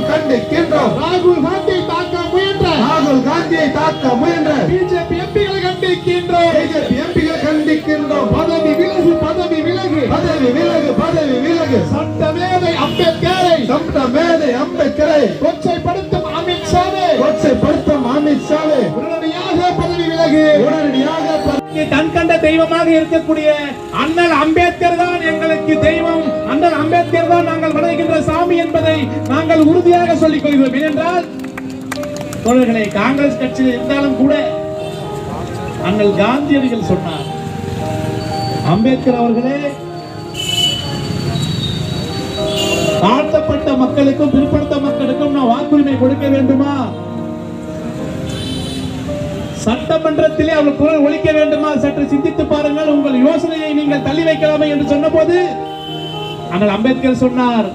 கண்டிக்கின்றோம். ராகுல் காந்தியை தாக்க முயன்ற பிஜேபி எம்பிகளை கண்டிக்கின்றோம். பதவி விலகு. சட்டமேதை அம்பேத்கரை கொச்சைப்படுத்தும் அமித் ஷாவே உடனடியாக பதவி விலகு. கண்கண்ட தெய்வமாக இருக்கக்கூடிய அண்ணல் அம்பேத்கர் தான் எங்களுக்கு தெய்வம், அண்ணல் அம்பேத்கர் தான் நாங்கள் வணங்குகின்ற சாமி என்பதை நாங்கள் உறுதியாக சொல்லிக் கொள்கிறோம். ஏனென்றால் தோழர்களே, காங்கிரஸ் கட்சியில் இருந்தாலும் கூட அண்ணல் காந்தியடிகள் சொன்னார், அம்பேத்கர் அவர்களே, தாழ்த்தப்பட்ட மக்களுக்கும் பிற்படுத்த மக்களுக்கும் நான் வாக்குரிமை கொடுக்க வேண்டுமா, சட்டமன்றத்திலே அவர் குரல் ஒலிக்க வேண்டுமா, சற்று சிந்தித்து பாருங்கள், உங்கள் யோசனையை நீங்கள் தள்ளி வைக்கலாமே என்று சொன்ன போது அண்ணல் அம்பேத்கர் சொன்னார்,